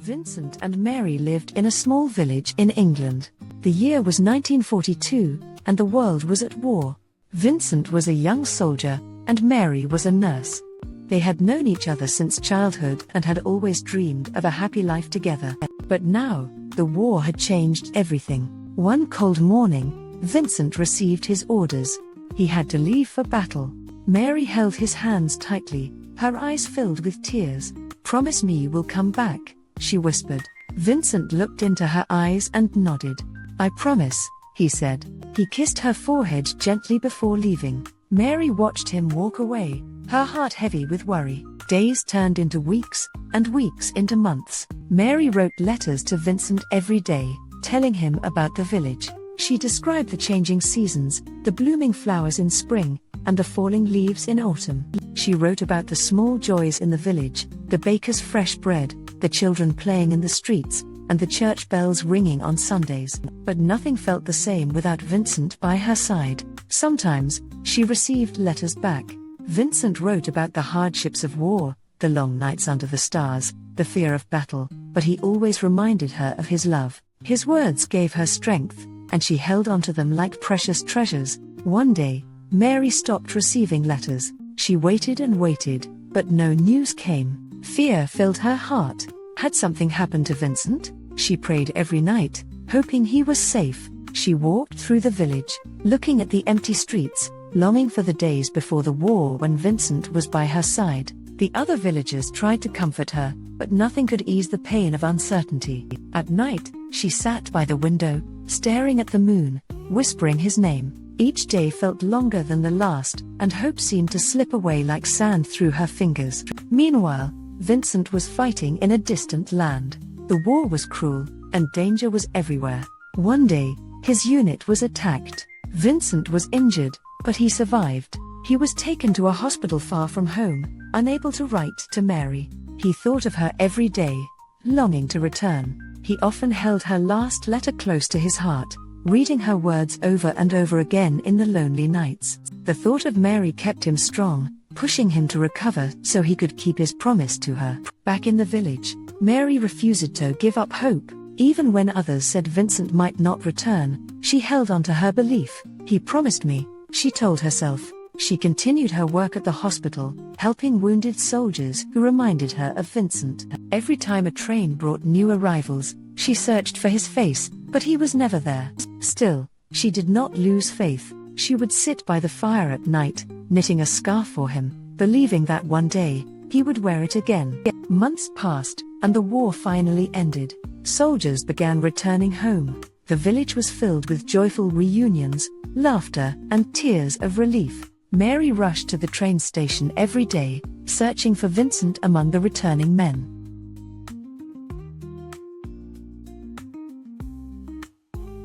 Vincent and Mary lived in a small village in England. The year was 1942, and the world was at war. Vincent was a young soldier, and Mary was a nurse. They had known each other since childhood and had always dreamed of a happy life together. But now, the war had changed everything. One cold morning, Vincent received his orders. He had to leave for battle. Mary held his hands tightly, her eyes filled with tears. "Promise me you will come back," she whispered. Vincent looked into her eyes and nodded. "I promise," he said. He kissed her forehead gently before leaving. Mary watched him walk away, her heart heavy with worry. Days turned into weeks, and weeks into months. Mary wrote letters to Vincent every day, telling him about the village. She described the changing seasons, the blooming flowers in spring, and the falling leaves in autumn. She wrote about the small joys in the village, the baker's fresh bread, the children playing in the streets, and the church bells ringing on Sundays. But nothing felt the same without Vincent by her side. Sometimes, she received letters back. Vincent wrote about the hardships of war, the long nights under the stars, the fear of battle, but he always reminded her of his love. His words gave her strength, and she held onto them like precious treasures. One day, Mary stopped receiving letters. She waited and waited, but no news came. Fear filled her heart. Had something happened to Vincent? She prayed every night, hoping he was safe. She walked through the village, looking at the empty streets, longing for the days before the war when Vincent was by her side. The other villagers tried to comfort her, but nothing could ease the pain of uncertainty. At night, she sat by the window, staring at the moon, whispering his name. Each day felt longer than the last, and hope seemed to slip away like sand through her fingers. Meanwhile, Vincent was fighting in a distant land. The war was cruel, and danger was everywhere. One day, his unit was attacked. Vincent was injured, but he survived. He was taken to a hospital far from home, unable to write to Mary. He thought of her every day, longing to return. He often held her last letter close to his heart, reading her words over and over again in the lonely nights. The thought of Mary kept him strong, pushing him to recover so he could keep his promise to her. Back in the village, Mary refused to give up hope. Even when others said Vincent might not return, she held on to her belief. "He promised me," she told herself. She continued her work at the hospital, helping wounded soldiers who reminded her of Vincent. Every time a train brought new arrivals, she searched for his face, but he was never there. Still, she did not lose faith. She would sit by the fire at night, knitting a scarf for him, believing that one day, he would wear it again. Months passed, and the war finally ended. Soldiers began returning home. The village was filled with joyful reunions, laughter, and tears of relief. Mary rushed to the train station every day, searching for Vincent among the returning men.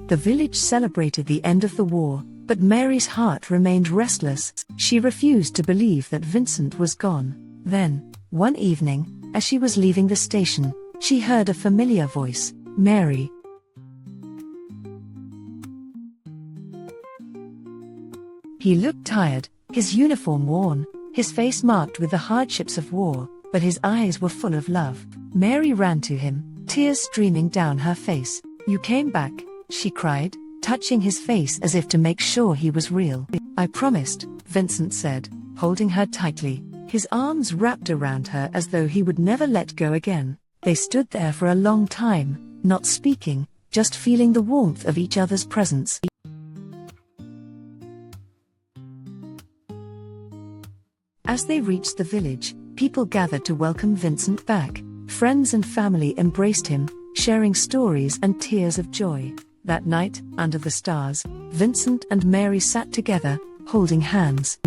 The village celebrated the end of the war, but Mary's heart remained restless. She refused to believe that Vincent was gone. Then, one evening, as she was leaving the station, she heard a familiar voice, "Mary." He looked tired, his uniform worn, his face marked with the hardships of war, but his eyes were full of love. Mary ran to him, tears streaming down her face. "You came back," she cried, touching his face as if to make sure he was real. "I promised," Vincent said, holding her tightly, his arms wrapped around her as though he would never let go again. They stood there for a long time, not speaking, just feeling the warmth of each other's presence. As they reached the village, people gathered to welcome Vincent back. Friends and family embraced him, sharing stories and tears of joy. That night, under the stars, Vincent and Mary sat together, holding hands.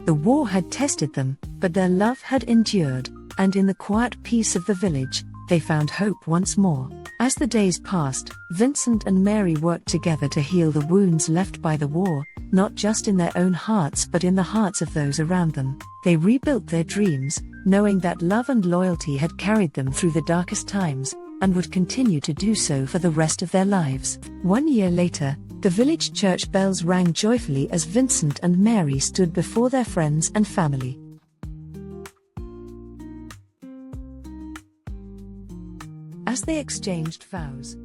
The war had tested them, but their love had endured, and in the quiet peace of the village, they found hope once more. As the days passed, Vincent and Mary worked together to heal the wounds left by the war, not just in their own hearts but in the hearts of those around them. They rebuilt their dreams, knowing that love and loyalty had carried them through the darkest times, and would continue to do so for the rest of their lives. 1 year later, the village church bells rang joyfully as Vincent and Mary stood before their friends and family. As they exchanged vows,